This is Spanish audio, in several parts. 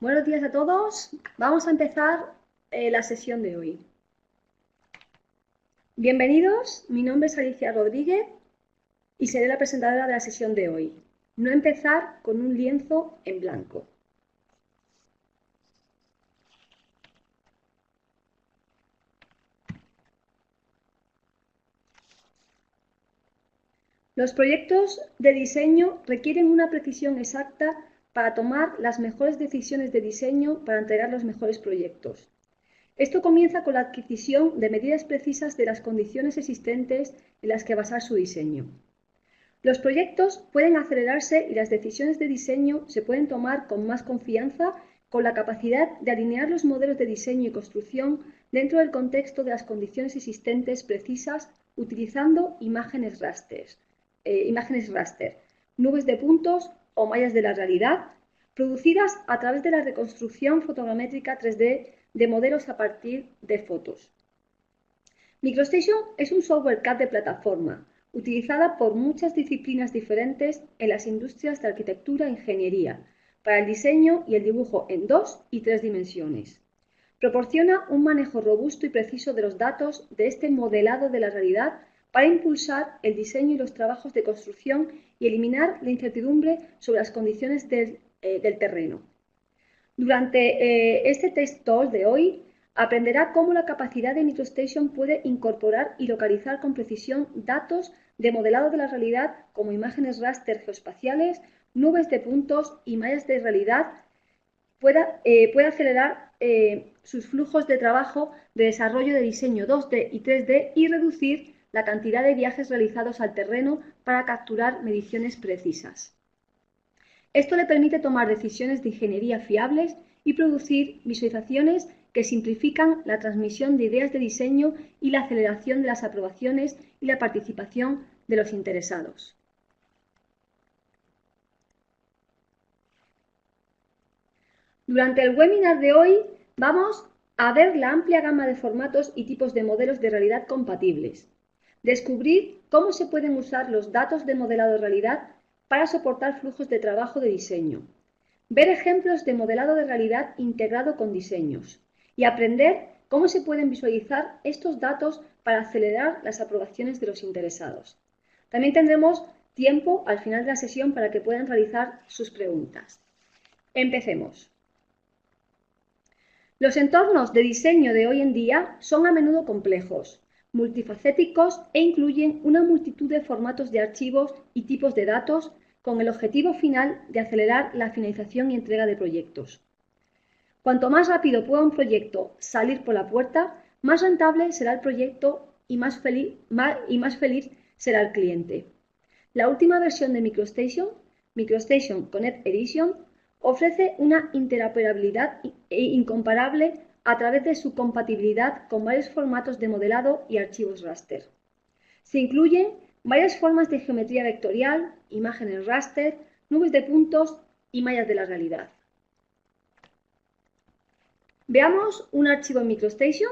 Buenos días a todos. Vamos a empezar la sesión de hoy. Bienvenidos, mi nombre es Alicia Rodríguez y seré la presentadora de la sesión de hoy. No empezar con un lienzo en blanco. Los proyectos de diseño requieren una precisión exacta para tomar las mejores decisiones de diseño para entregar los mejores proyectos. Esto comienza con la adquisición de medidas precisas de las condiciones existentes en las que basar su diseño. Los proyectos pueden acelerarse y las decisiones de diseño se pueden tomar con más confianza con la capacidad de alinear los modelos de diseño y construcción dentro del contexto de las condiciones existentes precisas utilizando imágenes raster, nubes de puntos o mallas de la realidad, producidas a través de la reconstrucción fotogramétrica 3D de modelos a partir de fotos. MicroStation es un software CAD de plataforma, utilizada por muchas disciplinas diferentes en las industrias de arquitectura e ingeniería, para el diseño y el dibujo en 2 y 3 dimensiones. Proporciona un manejo robusto y preciso de los datos de este modelado de la realidad para impulsar el diseño y los trabajos de construcción y eliminar la incertidumbre sobre las condiciones del terreno. Durante este Test Talk de hoy, aprenderá cómo la capacidad de MicroStation puede incorporar y localizar con precisión datos de modelado de la realidad como imágenes raster geoespaciales, nubes de puntos y mallas de realidad, puede acelerar sus flujos de trabajo de desarrollo de diseño 2D y 3D y reducir la cantidad de viajes realizados al terreno para capturar mediciones precisas. Esto le permite tomar decisiones de ingeniería fiables y producir visualizaciones que simplifican la transmisión de ideas de diseño y la aceleración de las aprobaciones y la participación de los interesados. Durante el webinar de hoy vamos a ver la amplia gama de formatos y tipos de modelos de realidad compatibles, descubrir cómo se pueden usar los datos de modelado de realidad para soportar flujos de trabajo de diseño, ver ejemplos de modelado de realidad integrado con diseños y aprender cómo se pueden visualizar estos datos para acelerar las aprobaciones de los interesados. También tendremos tiempo al final de la sesión para que puedan realizar sus preguntas. Empecemos. Los entornos de diseño de hoy en día son a menudo complejos, multifacéticos e incluyen una multitud de formatos de archivos y tipos de datos con el objetivo final de acelerar la finalización y entrega de proyectos. Cuanto más rápido pueda un proyecto salir por la puerta, más rentable será el proyecto y más feliz será el cliente. La última versión de MicroStation Connect Edition, ofrece una interoperabilidad incomparable a través de su compatibilidad con varios formatos de modelado y archivos raster. Se incluyen varias formas de geometría vectorial, imágenes raster, nubes de puntos y mallas de la realidad. Veamos un archivo en MicroStation.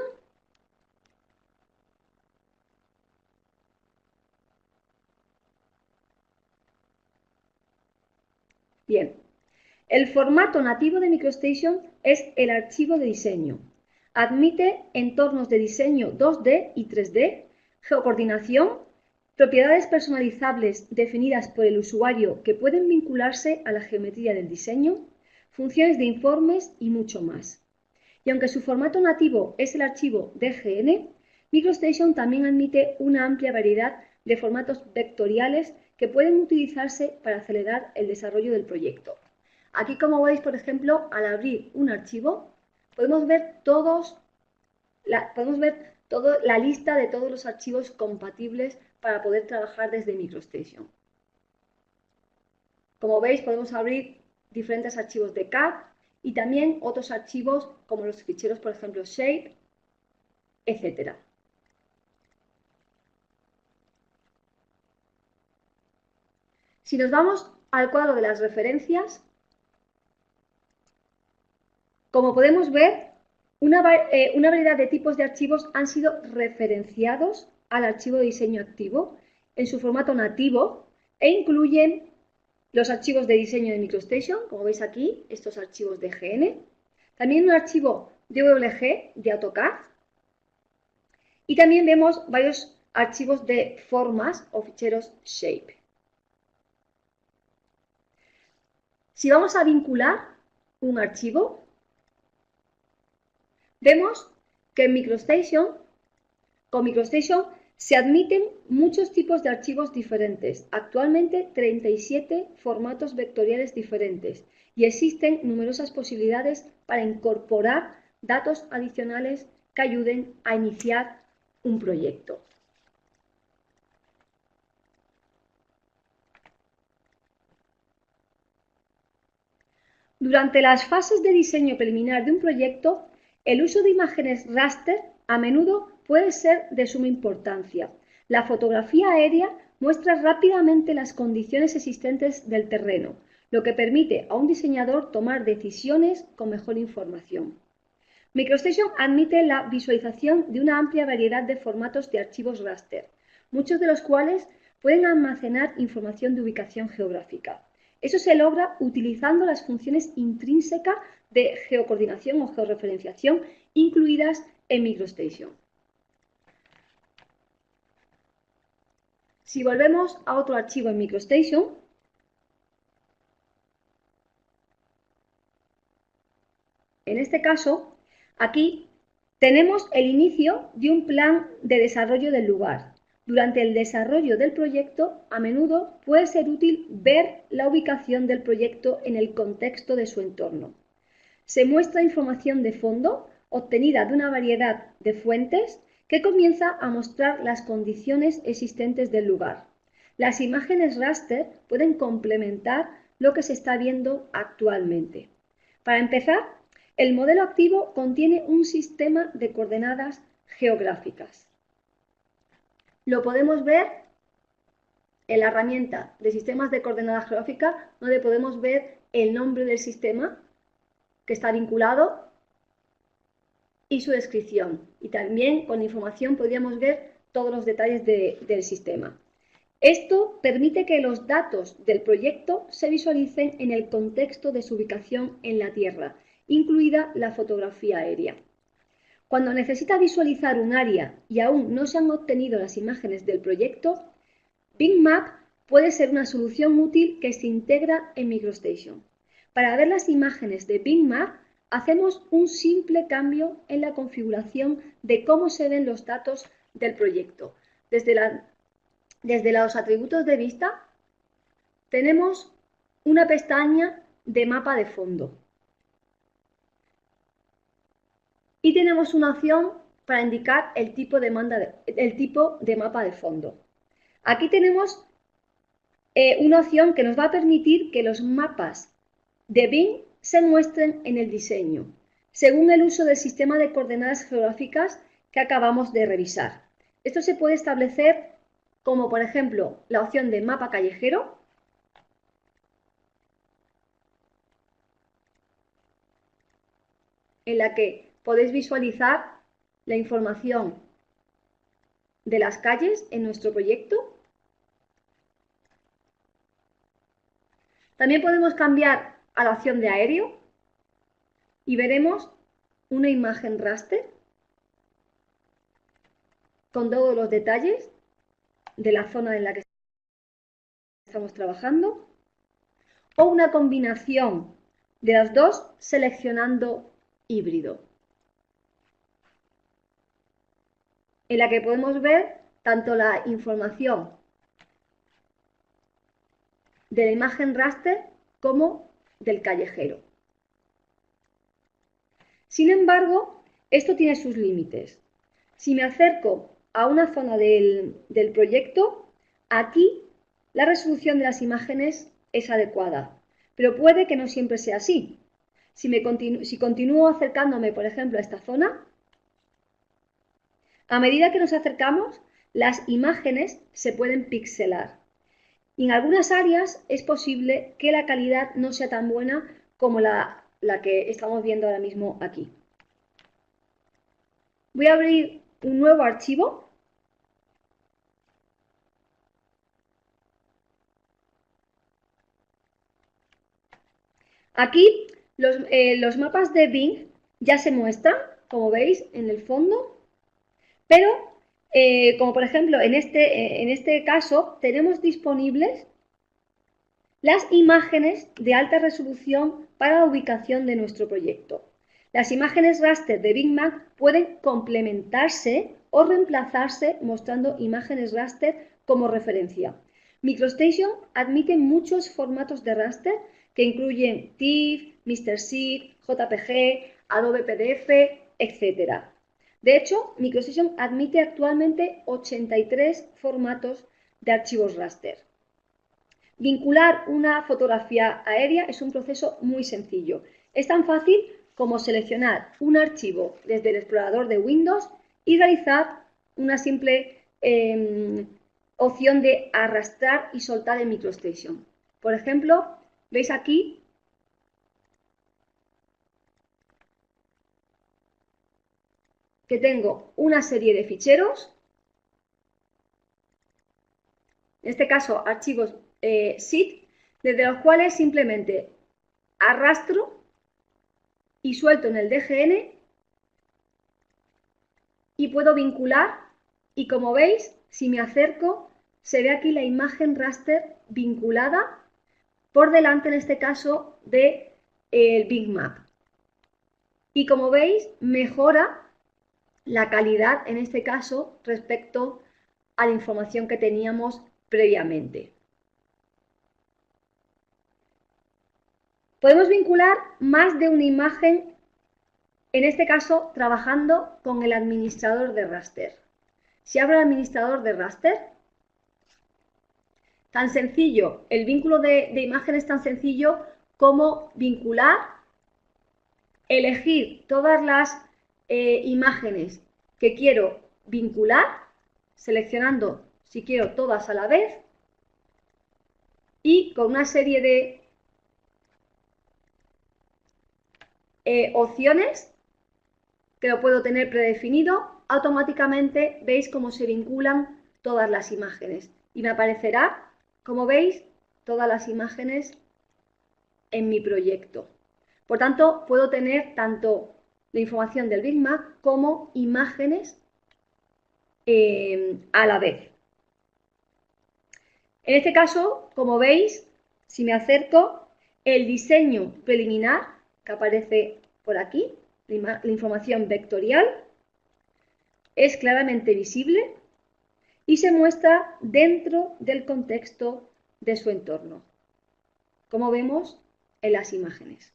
Bien, el formato nativo de MicroStation es el archivo de diseño. Admite entornos de diseño 2D y 3D, geocoordinación, propiedades personalizables definidas por el usuario que pueden vincularse a la geometría del diseño, funciones de informes y mucho más. Y aunque su formato nativo es el archivo DGN, MicroStation también admite una amplia variedad de formatos vectoriales que pueden utilizarse para acelerar el desarrollo del proyecto. Aquí, como veis, por ejemplo, al abrir un archivo, podemos ver la lista de todos los archivos compatibles para poder trabajar desde MicroStation. Como veis, podemos abrir diferentes archivos de CAD y también otros archivos como los ficheros, por ejemplo, Shape, etc. Si nos vamos al cuadro de las referencias, como podemos ver, una variedad de tipos de archivos han sido referenciados al archivo de diseño activo en su formato nativo e incluyen los archivos de diseño de MicroStation, como veis aquí, estos archivos de GN. También un archivo DWG de AutoCAD. Y también vemos varios archivos de formas o ficheros Shape. Si vamos a vincular un archivo, vemos que en con MicroStation se admiten muchos tipos de archivos diferentes, actualmente 37 formatos vectoriales diferentes, y existen numerosas posibilidades para incorporar datos adicionales que ayuden a iniciar un proyecto. Durante las fases de diseño preliminar de un proyecto, el uso de imágenes raster a menudo puede ser de suma importancia. La fotografía aérea muestra rápidamente las condiciones existentes del terreno, lo que permite a un diseñador tomar decisiones con mejor información. MicroStation admite la visualización de una amplia variedad de formatos de archivos raster, muchos de los cuales pueden almacenar información de ubicación geográfica. Eso se logra utilizando las funciones intrínsecas de geocoordinación o georreferenciación incluidas en MicroStation. Si volvemos a otro archivo en MicroStation, en este caso, aquí tenemos el inicio de un plan de desarrollo del lugar. Durante el desarrollo del proyecto, a menudo puede ser útil ver la ubicación del proyecto en el contexto de su entorno. Se muestra información de fondo obtenida de una variedad de fuentes que comienza a mostrar las condiciones existentes del lugar. Las imágenes raster pueden complementar lo que se está viendo actualmente. Para empezar, el modelo activo contiene un sistema de coordenadas geográficas. Lo podemos ver en la herramienta de sistemas de coordenadas geográficas, donde podemos ver el nombre del sistema que está vinculado y su descripción. Y también con información podríamos ver todos los detalles del sistema. Esto permite que los datos del proyecto se visualicen en el contexto de su ubicación en la Tierra, incluida la fotografía aérea. Cuando necesita visualizar un área y aún no se han obtenido las imágenes del proyecto, Bing Map puede ser una solución útil que se integra en MicroStation. Para ver las imágenes de Bing Map, hacemos un simple cambio en la configuración de cómo se ven los datos del proyecto. Desde los atributos de vista, tenemos una pestaña de mapa de fondo. Y tenemos una opción para indicar el tipo de mapa de fondo. Aquí tenemos una opción que nos va a permitir que los mapas de Bing se muestren en el diseño, según el uso del sistema de coordenadas geográficas que acabamos de revisar. Esto se puede establecer como, por ejemplo, la opción de mapa callejero, en la que podéis visualizar la información de las calles en nuestro proyecto. También podemos cambiar a la opción de aéreo y veremos una imagen raster con todos los detalles de la zona en la que estamos trabajando, o una combinación de las dos seleccionando híbrido, en la que podemos ver tanto la información de la imagen raster como del callejero. Sin embargo, esto tiene sus límites. Si me acerco a una zona del proyecto, aquí la resolución de las imágenes es adecuada, pero puede que no siempre sea así. Si continúo acercándome, por ejemplo, a esta zona, a medida que nos acercamos, las imágenes se pueden pixelar. Y en algunas áreas es posible que la calidad no sea tan buena como la que estamos viendo ahora mismo aquí. Voy a abrir un nuevo archivo. Aquí los mapas de Bing ya se muestran, como veis, en el fondo, pero como por ejemplo en este caso tenemos disponibles las imágenes de alta resolución para la ubicación de nuestro proyecto. Las imágenes raster de Big Mac pueden complementarse o reemplazarse mostrando imágenes raster como referencia. MicroStation admite muchos formatos de raster que incluyen TIFF, MrSeed, JPG, Adobe PDF, etc. De hecho, MicroStation admite actualmente 83 formatos de archivos raster. Vincular una fotografía aérea es un proceso muy sencillo. Es tan fácil como seleccionar un archivo desde el explorador de Windows y realizar una simple opción de arrastrar y soltar en MicroStation. Por ejemplo, veis aquí que tengo una serie de ficheros, en este caso archivos zip, desde los cuales simplemente arrastro y suelto en el DGN y puedo vincular y como veis, si me acerco, se ve aquí la imagen raster vinculada por delante, en este caso, del Big Map. Y como veis, mejora la calidad, en este caso, respecto a la información que teníamos previamente. Podemos vincular más de una imagen, en este caso, trabajando con el administrador de raster. Si abro el administrador de raster, tan sencillo, el vínculo de imagen es tan sencillo como vincular, elegir todas las imágenes que quiero vincular, seleccionando si quiero todas a la vez y con una serie de opciones que lo puedo tener predefinido, automáticamente veis cómo se vinculan todas las imágenes y me aparecerá, como veis, todas las imágenes en mi proyecto. Por tanto, puedo tener tanto la información del Big Mac como imágenes a la vez. En este caso, como veis, si me acerco, el diseño preliminar que aparece por aquí, la información vectorial, es claramente visible y se muestra dentro del contexto de su entorno, como vemos en las imágenes.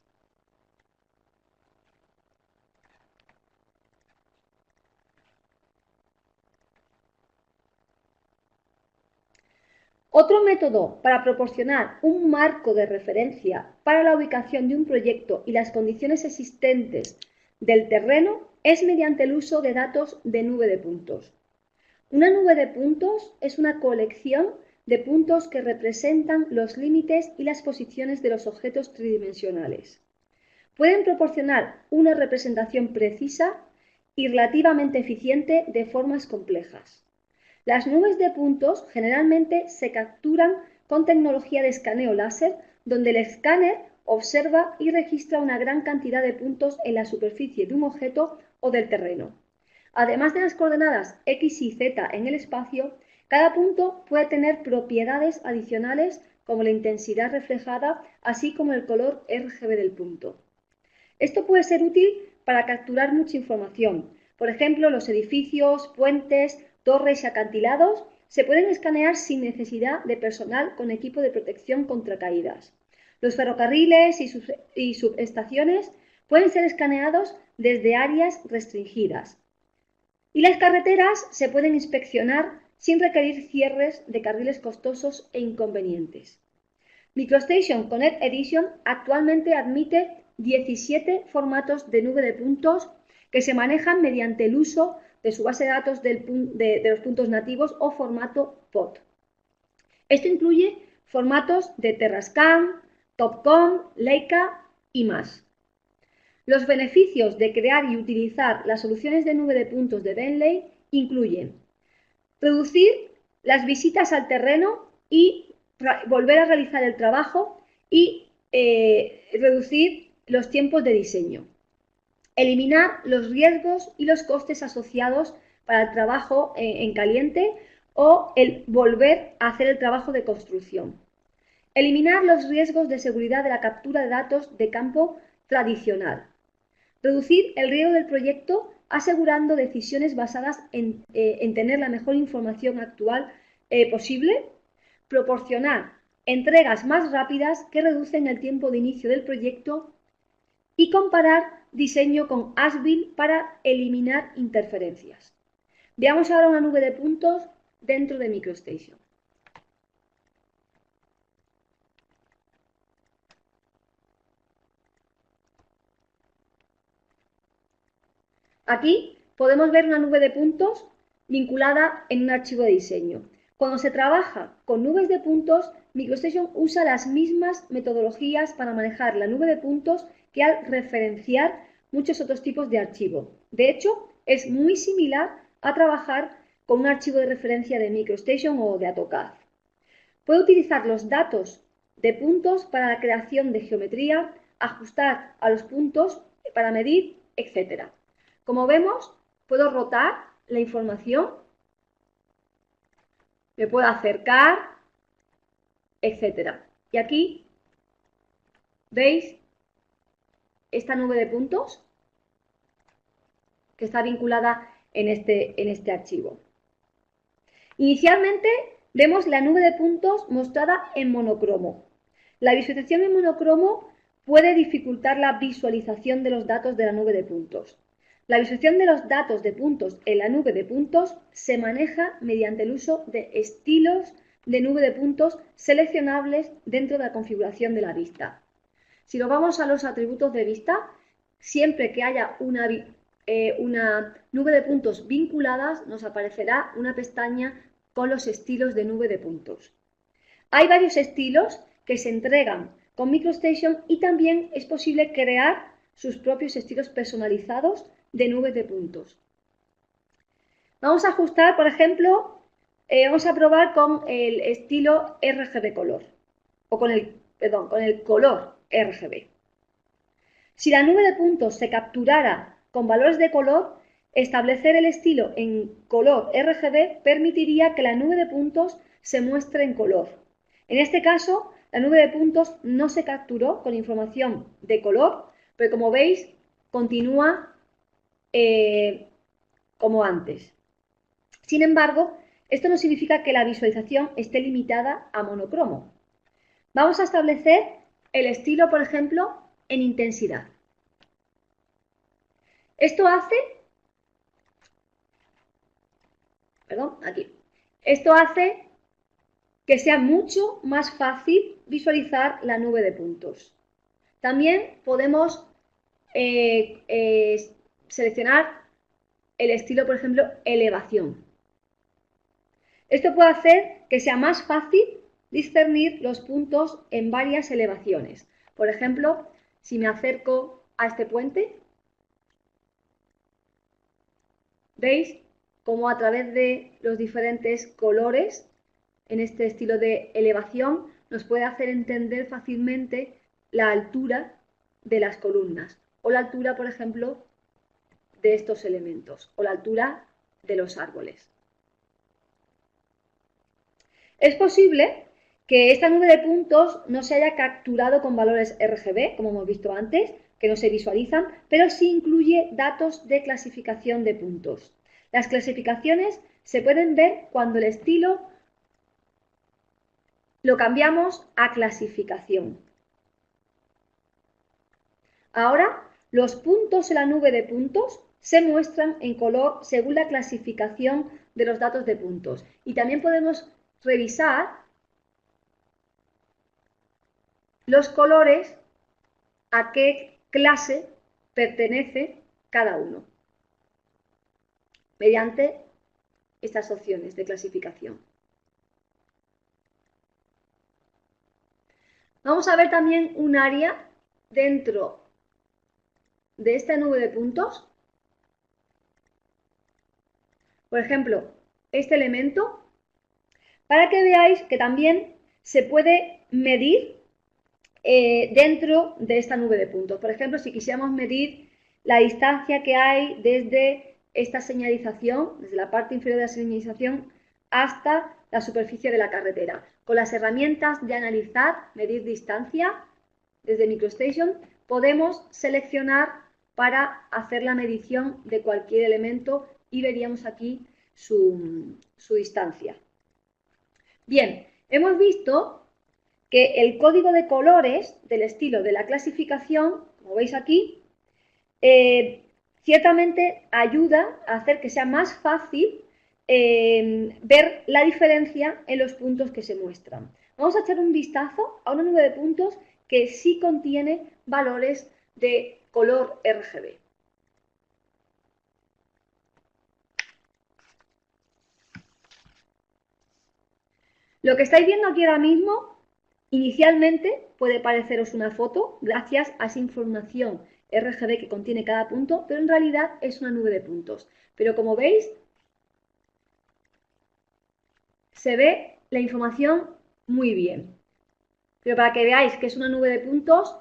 Otro método para proporcionar un marco de referencia para la ubicación de un proyecto y las condiciones existentes del terreno es mediante el uso de datos de nube de puntos. Una nube de puntos es una colección de puntos que representan los límites y las posiciones de los objetos tridimensionales. Pueden proporcionar una representación precisa y relativamente eficiente de formas complejas. Las nubes de puntos generalmente se capturan con tecnología de escaneo láser, donde el escáner observa y registra una gran cantidad de puntos en la superficie de un objeto o del terreno. Además de las coordenadas X y Z en el espacio, cada punto puede tener propiedades adicionales como la intensidad reflejada, así como el color RGB del punto. Esto puede ser útil para capturar mucha información. Por ejemplo, los edificios, puentes, torres y acantilados se pueden escanear sin necesidad de personal con equipo de protección contra caídas. Los ferrocarriles y subestaciones pueden ser escaneados desde áreas restringidas. Y las carreteras se pueden inspeccionar sin requerir cierres de carriles costosos e inconvenientes. MicroStation Connect Edition actualmente admite 17 formatos de nube de puntos que se manejan mediante el uso de su base de datos de los puntos nativos o formato POT. Esto incluye formatos de Terrascan, Topcon, Leica y más. Los beneficios de crear y utilizar las soluciones de nube de puntos de Bentley incluyen reducir las visitas al terreno y volver a realizar el trabajo y reducir los tiempos de diseño, eliminar los riesgos y los costes asociados para el trabajo en caliente o el volver a hacer el trabajo de construcción. Eliminar los riesgos de seguridad de la captura de datos de campo tradicional. Reducir el riesgo del proyecto asegurando decisiones basadas en tener la mejor información actual posible. Proporcionar entregas más rápidas que reducen el tiempo de inicio del proyecto y comparar diseño con as-built para eliminar interferencias. Veamos ahora una nube de puntos dentro de MicroStation. Aquí podemos ver una nube de puntos vinculada en un archivo de diseño. Cuando se trabaja con nubes de puntos, MicroStation usa las mismas metodologías para manejar la nube de puntos que al referenciar muchos otros tipos de archivo. De hecho, es muy similar a trabajar con un archivo de referencia de MicroStation o de AutoCAD. Puede utilizar los datos de puntos para la creación de geometría, ajustar a los puntos para medir, etc. Como vemos, puedo rotar la información, me puedo acercar, etc. Y aquí veis esta nube de puntos que está vinculada en este archivo. Inicialmente vemos la nube de puntos mostrada en monocromo. La visualización en monocromo puede dificultar la visualización de los datos de la nube de puntos. La visualización de los datos de puntos en la nube de puntos se maneja mediante el uso de estilos de nube de puntos seleccionables dentro de la configuración de la vista. Si nos vamos a los atributos de vista, siempre que haya una nube de puntos vinculadas, nos aparecerá una pestaña con los estilos de nube de puntos. Hay varios estilos que se entregan con MicroStation y también es posible crear sus propios estilos personalizados de nubes de puntos. Vamos a ajustar, por ejemplo, vamos a probar con el estilo RGB color, o con el color RGB. Si la nube de puntos se capturara con valores de color, establecer el estilo en color RGB permitiría que la nube de puntos se muestre en color. En este caso, la nube de puntos no se capturó con información de color, pero como veis, continúa como antes. Sin embargo, esto no significa que la visualización esté limitada a monocromo. Vamos a establecer el estilo, por ejemplo, en intensidad. Esto hace, Esto hace que sea mucho más fácil visualizar la nube de puntos. También podemos seleccionar el estilo, por ejemplo, elevación. Esto puede hacer que sea más fácil discernir los puntos en varias elevaciones. Por ejemplo, si me acerco a este puente, ¿veis cómo a través de los diferentes colores en este estilo de elevación nos puede hacer entender fácilmente la altura de las columnas o la altura, por ejemplo, de estos elementos o la altura de los árboles? Es posible que esta nube de puntos no se haya capturado con valores RGB, como hemos visto antes, que no se visualizan, pero sí incluye datos de clasificación de puntos. Las clasificaciones se pueden ver cuando el estilo lo cambiamos a clasificación. Ahora, los puntos en la nube de puntos se muestran en color según la clasificación de los datos de puntos. Y también podemos revisar los colores a qué clase pertenece cada uno mediante estas opciones de clasificación. Vamos a ver también un área dentro de esta nube de puntos. Por ejemplo, este elemento, para que veáis que también se puede medir dentro de esta nube de puntos. Por ejemplo, si quisiéramos medir la distancia que hay desde esta señalización, desde la parte inferior de la señalización hasta la superficie de la carretera. Con las herramientas de analizar, medir distancia desde MicroStation, podemos seleccionar para hacer la medición de cualquier elemento y veríamos aquí su distancia. Bien, hemos visto que el código de colores del estilo de la clasificación, como veis aquí, ciertamente ayuda a hacer que sea más fácil ver la diferencia en los puntos que se muestran. Vamos a echar un vistazo a una nube de puntos que sí contiene valores de color RGB. Lo que estáis viendo aquí ahora mismo, inicialmente puede pareceros una foto gracias a esa información RGB que contiene cada punto, pero en realidad es una nube de puntos. Pero como veis, se ve la información muy bien. Pero para que veáis que es una nube de puntos,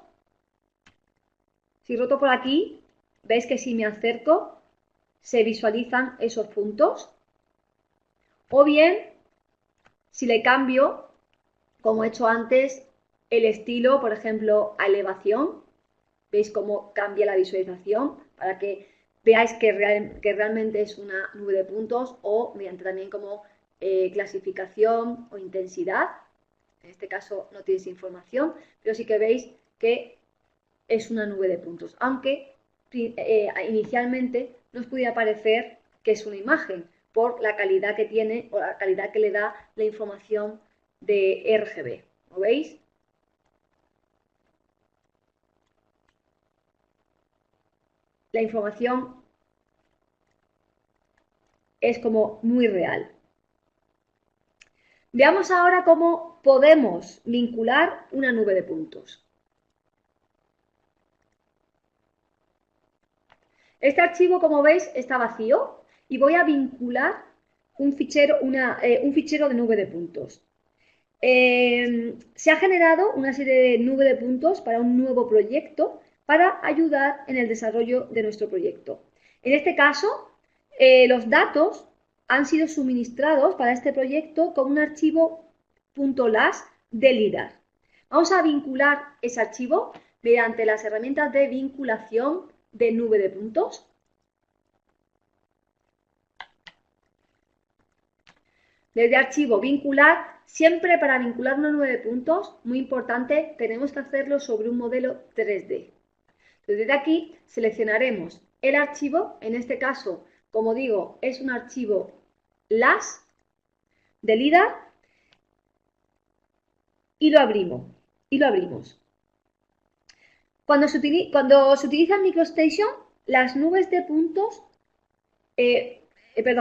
si roto por aquí, veis que si me acerco, se visualizan esos puntos. O bien, si le cambio, como he hecho antes, el estilo, por ejemplo, a elevación, veis cómo cambia la visualización para que veáis que realmente es una nube de puntos, o mediante también como clasificación o intensidad. En este caso no tienes información, pero sí que veis que es una nube de puntos, aunque inicialmente nos pudiera parecer que es una imagen por la calidad que tiene o la calidad que le da la información de RGB. ¿Lo veis? La información es como muy real. Veamos ahora cómo podemos vincular una nube de puntos. Este archivo, como veis, está vacío y voy a vincular un fichero de nube de puntos. Se ha generado una serie de nube de puntos para un nuevo proyecto para ayudar en el desarrollo de nuestro proyecto. En este caso, los datos han sido suministrados para este proyecto con un archivo .las de LIDAR. Vamos a vincular ese archivo mediante las herramientas de vinculación de nube de puntos. Desde archivo vincular, siempre para vincular una nube de puntos, muy importante, tenemos que hacerlo sobre un modelo 3D. Desde aquí seleccionaremos el archivo, en este caso, como digo, es un archivo LAS de LIDAR y lo abrimos. Cuando se utiliza en MicroStation, las nubes de puntos,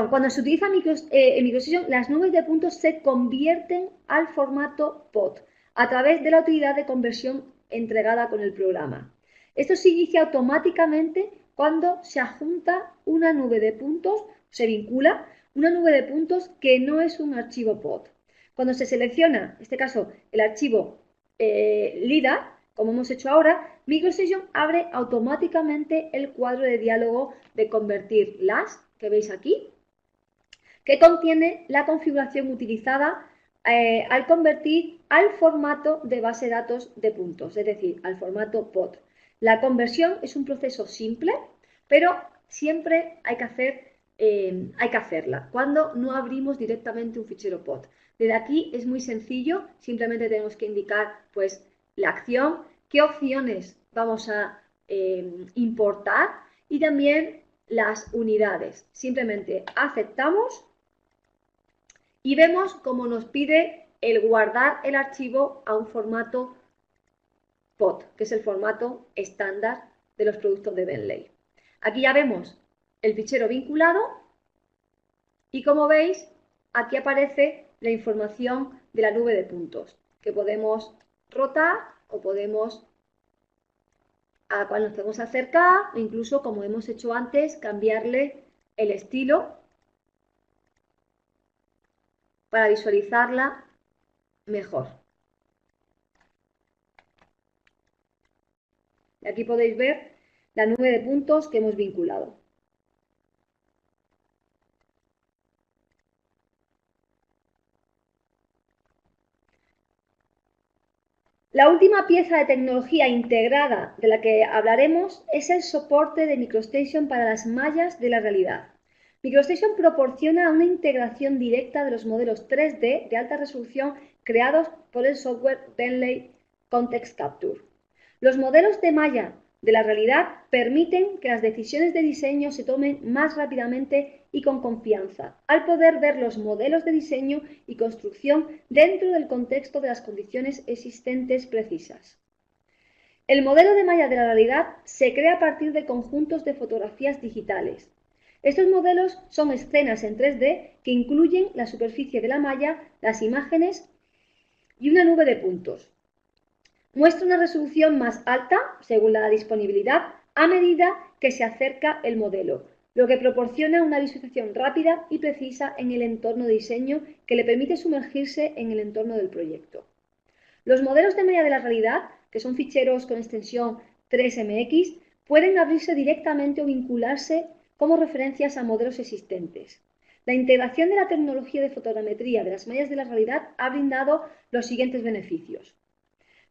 cuando se utiliza en MicroStation, las nubes de puntos se convierten al formato POT a través de la utilidad de conversión entregada con el programa. Esto se inicia automáticamente cuando se adjunta una nube de puntos, se vincula una nube de puntos que no es un archivo POT. Cuando se selecciona, en este caso, el archivo LIDAR, como hemos hecho ahora, MicroStation abre automáticamente el cuadro de diálogo de convertir las, que veis aquí, que contiene la configuración utilizada al convertir al formato de base de datos de puntos, es decir, al formato POT. La conversión es un proceso simple, pero siempre hay que hacerla cuando no abrimos directamente un fichero POT. Desde aquí es muy sencillo, simplemente tenemos que indicar pues la acción, qué opciones vamos a importar y también las unidades. Simplemente aceptamos y vemos cómo nos pide el guardar el archivo a un formato POT, que es el formato estándar de los productos de Bentley. Aquí ya vemos el fichero vinculado y como veis, aquí aparece la información de la nube de puntos, que podemos rotar o podemos, a cual nos podemos acercar, o incluso, como hemos hecho antes, cambiarle el estilo para visualizarla mejor. Y aquí podéis ver la nube de puntos que hemos vinculado. La última pieza de tecnología integrada de la que hablaremos es el soporte de MicroStation para las mallas de la realidad. MicroStation proporciona una integración directa de los modelos 3D de alta resolución creados por el software Bentley Context Capture. Los modelos de malla de la realidad permiten que las decisiones de diseño se tomen más rápidamente y con confianza, al poder ver los modelos de diseño y construcción dentro del contexto de las condiciones existentes precisas. El modelo de malla de la realidad se crea a partir de conjuntos de fotografías digitales. Estos modelos son escenas en 3D que incluyen la superficie de la malla, las imágenes y una nube de puntos. Muestra una resolución más alta, según la disponibilidad, a medida que se acerca el modelo, lo que proporciona una visualización rápida y precisa en el entorno de diseño que le permite sumergirse en el entorno del proyecto. Los modelos de malla de la realidad, que son ficheros con extensión 3MX, pueden abrirse directamente o vincularse como referencias a modelos existentes. La integración de la tecnología de fotogrametría de las mallas de la realidad ha brindado los siguientes beneficios.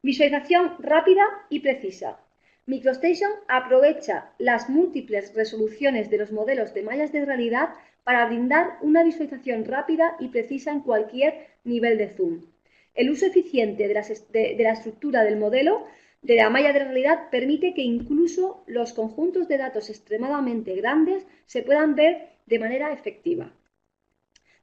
Visualización rápida y precisa. MicroStation aprovecha las múltiples resoluciones de los modelos de mallas de realidad para brindar una visualización rápida y precisa en cualquier nivel de zoom. El uso eficiente de la estructura del modelo de la malla de realidad permite que incluso los conjuntos de datos extremadamente grandes se puedan ver de manera efectiva.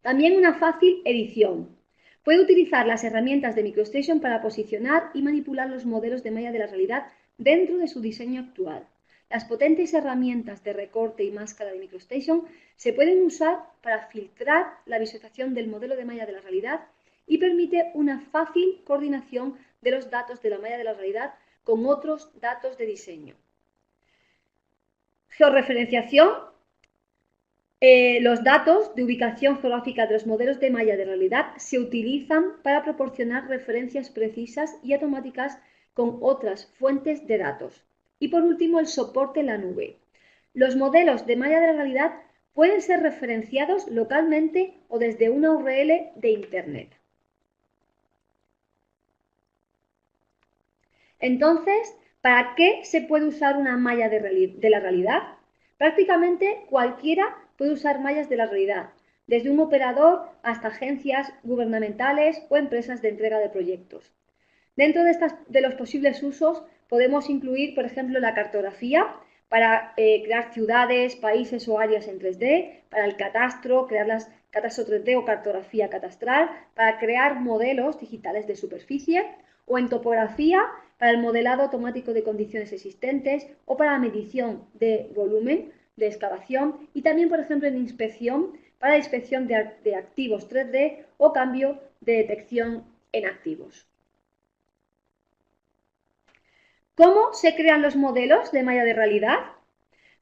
También una fácil edición. Puede utilizar las herramientas de MicroStation para posicionar y manipular los modelos de malla de la realidad dentro de su diseño actual. Las potentes herramientas de recorte y máscara de MicroStation se pueden usar para filtrar la visualización del modelo de malla de la realidad y permite una fácil coordinación de los datos de la malla de la realidad con otros datos de diseño. Georreferenciación. Los datos de ubicación geográfica de los modelos de malla de realidad se utilizan para proporcionar referencias precisas y automáticas con otras fuentes de datos. Y por último, el soporte en la nube. Los modelos de malla de la realidad pueden ser referenciados localmente o desde una URL de Internet. Entonces, ¿para qué se puede usar una malla de la realidad? Prácticamente cualquiera puede usar mallas de la realidad, desde un operador hasta agencias gubernamentales o empresas de entrega de proyectos. Dentro de los posibles usos podemos incluir, por ejemplo, la cartografía para crear ciudades, países o áreas en 3D, para el catastro, crear las catastro 3D o cartografía catastral, para crear modelos digitales de superficie, o en topografía para el modelado automático de condiciones existentes o para la medición de volumen de excavación, y también, por ejemplo, en inspección para la inspección de activos 3D o cambio de detección en activos. ¿Cómo se crean los modelos de malla de realidad?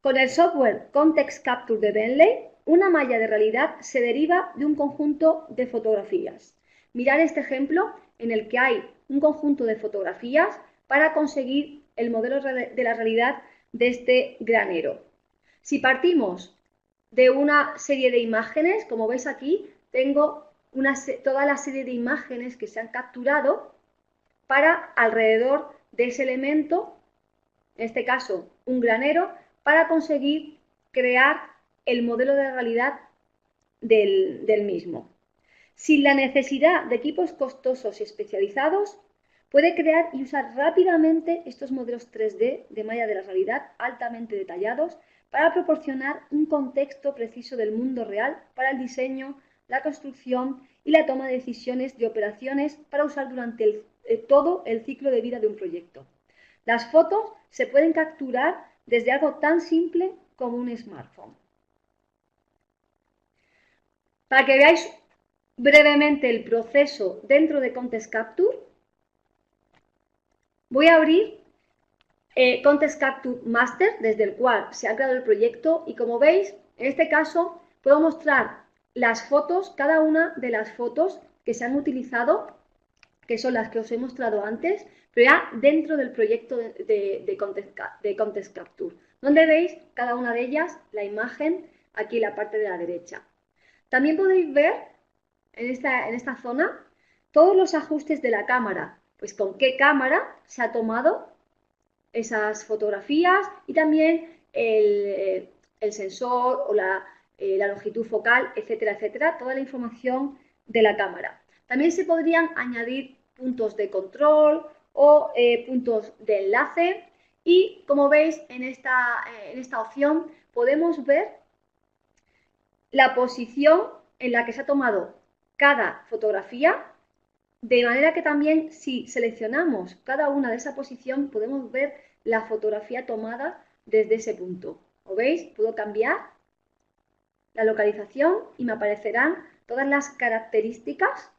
Con el software Context Capture de Bentley, una malla de realidad se deriva de un conjunto de fotografías. Mirad este ejemplo en el que hay un conjunto de fotografías para conseguir el modelo de la realidad de este granero. Si partimos de una serie de imágenes, como veis aquí, tengo toda la serie de imágenes que se han capturado para alrededor de ese elemento, en este caso un granero, para conseguir crear el modelo de realidad del mismo. Sin la necesidad de equipos costosos y especializados, puede crear y usar rápidamente estos modelos 3D de malla de la realidad altamente detallados para proporcionar un contexto preciso del mundo real para el diseño, la construcción y la toma de decisiones de operaciones para usar durante todo el ciclo de vida de un proyecto. Las fotos se pueden capturar desde algo tan simple como un smartphone. Para que veáis brevemente el proceso dentro de Context Capture, voy a abrir Context Capture Master, desde el cual se ha creado el proyecto, y como veis, en este caso puedo mostrar las fotos, cada una de las fotos que se han utilizado, que son las que os he mostrado antes, pero ya dentro del proyecto de Context Capture, donde veis cada una de ellas, la imagen, aquí en la parte de la derecha. También podéis ver en esta zona todos los ajustes de la cámara, pues con qué cámara se ha tomado esas fotografías y también el sensor o la longitud focal, etcétera, etcétera, toda la información de la cámara. También se podrían añadir puntos de control o puntos de enlace y como veis en esta opción podemos ver la posición en la que se ha tomado cada fotografía, de manera que también si seleccionamos cada una de esa posición podemos ver la fotografía tomada desde ese punto. ¿Lo veis? Puedo cambiar la localización y me aparecerán todas las características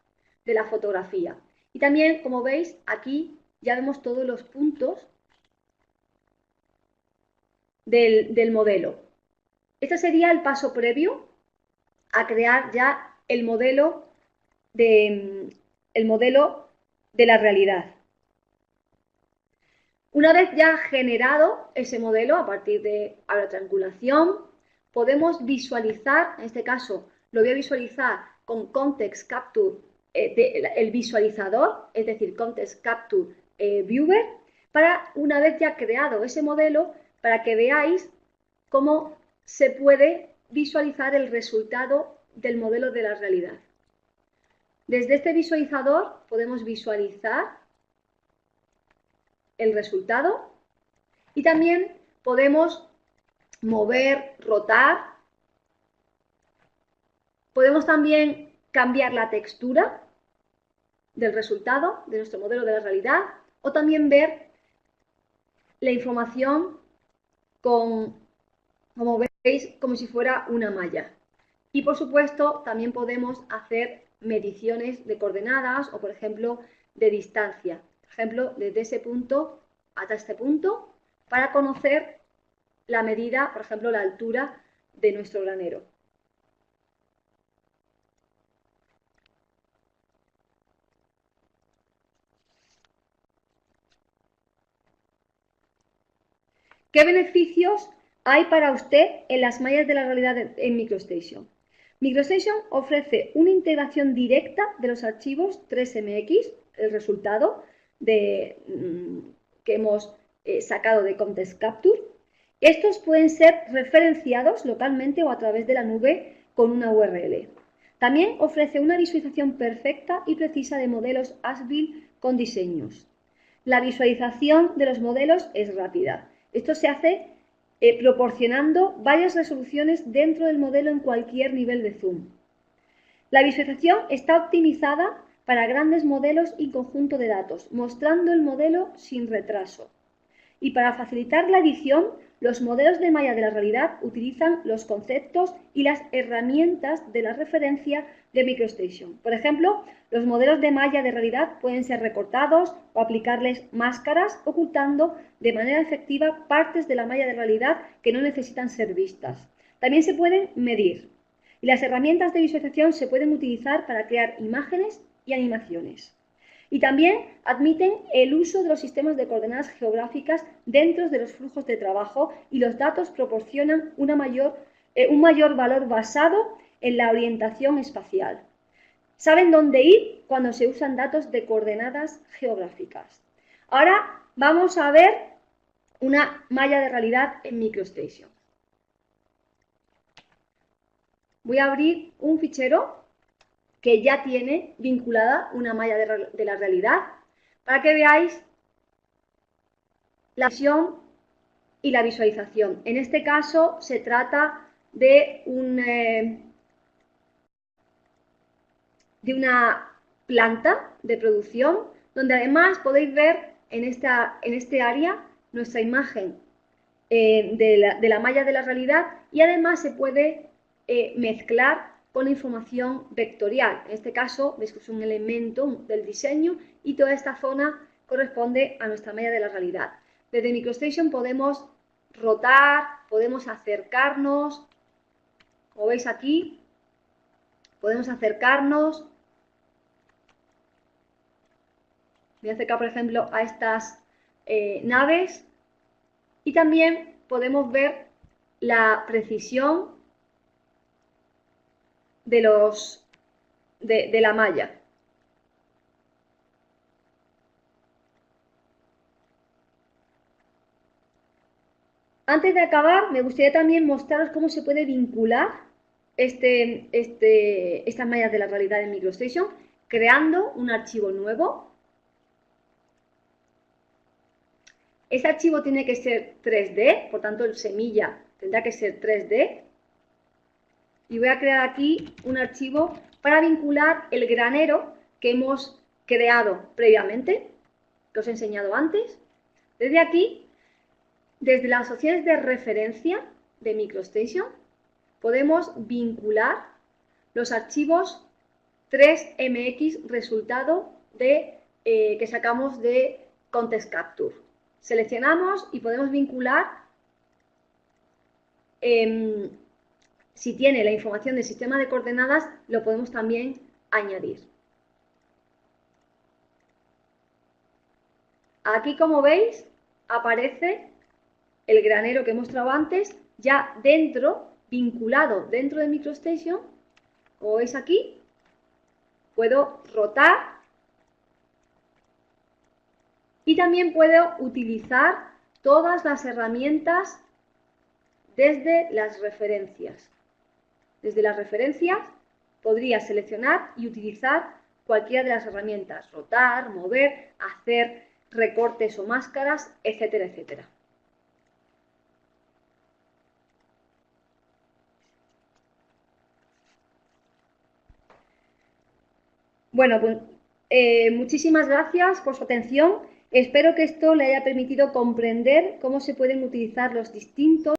de la fotografía. Y también, como veis, aquí ya vemos todos los puntos del modelo. Este sería el paso previo a crear ya el modelo de la realidad. Una vez ya generado ese modelo, a partir de la triangulación, podemos visualizar, en este caso lo voy a visualizar con Context Capture, el visualizador, es decir, Context Capture Viewer, para una vez ya creado ese modelo, para que veáis cómo se puede visualizar el resultado del modelo de la realidad. Desde este visualizador podemos visualizar el resultado y también podemos mover, rotar. Podemos también cambiar la textura del resultado de nuestro modelo de la realidad o también ver la información como veis, como si fuera una malla. Y por supuesto también podemos hacer mediciones de coordenadas o por ejemplo de distancia. Por ejemplo, desde ese punto hasta este punto para conocer la medida, por ejemplo, la altura de nuestro granero. ¿Qué beneficios hay para usted en las mallas de la realidad en MicroStation? MicroStation ofrece una integración directa de los archivos 3MX, el resultado que hemos sacado de Context Capture. Estos pueden ser referenciados localmente o a través de la nube con una URL. También ofrece una visualización perfecta y precisa de modelos as-built con diseños. La visualización de los modelos es rápida. Esto se hace proporcionando varias resoluciones dentro del modelo en cualquier nivel de zoom. La visualización está optimizada para grandes modelos y conjunto de datos, mostrando el modelo sin retraso. Y para facilitar la edición, los modelos de malla de la realidad utilizan los conceptos y las herramientas de la referencia de MicroStation. Por ejemplo, los modelos de malla de realidad pueden ser recortados o aplicarles máscaras, ocultando de manera efectiva partes de la malla de realidad que no necesitan ser vistas. También se pueden medir. Y las herramientas de visualización se pueden utilizar para crear imágenes y animaciones. Y también admiten el uso de los sistemas de coordenadas geográficas dentro de los flujos de trabajo y los datos proporcionan un mayor valor basado en la orientación espacial. Saben dónde ir cuando se usan datos de coordenadas geográficas. Ahora vamos a ver una malla de realidad en MicroStation. Voy a abrir un fichero que ya tiene vinculada una malla de la realidad para que veáis la visión y la visualización. En este caso se trata de una planta de producción donde además podéis ver en este área nuestra imagen de la malla de la realidad y además se puede mezclar con la información vectorial. En este caso, veis que es un elemento del diseño y toda esta zona corresponde a nuestra malla de la realidad. Desde MicroStation podemos rotar, podemos acercarnos, como veis aquí, podemos acercarnos voy a acercar, por ejemplo, a estas naves y también podemos ver la precisión de la malla. Antes de acabar, me gustaría también mostraros cómo se puede vincular estas mallas de la realidad en MicroStation, creando un archivo nuevo. Ese archivo tiene que ser 3D, por tanto el semilla tendrá que ser 3D. Y voy a crear aquí un archivo para vincular el granero que hemos creado previamente, que os he enseñado antes. Desde aquí, desde las opciones de referencia de MicroStation, podemos vincular los archivos 3MX resultado que sacamos de Context Capture. Seleccionamos y podemos vincular, si tiene la información del sistema de coordenadas, lo podemos también añadir. Aquí, como veis, aparece el granero que he mostrado antes, ya vinculado dentro de MicroStation. Como veis aquí, puedo rotar y también puedo utilizar todas las herramientas desde las referencias. Desde las referencias podría seleccionar y utilizar cualquiera de las herramientas, rotar, mover, hacer recortes o máscaras, etcétera, etcétera. Bueno, pues muchísimas gracias por su atención. Espero que esto le haya permitido comprender cómo se pueden utilizar los distintos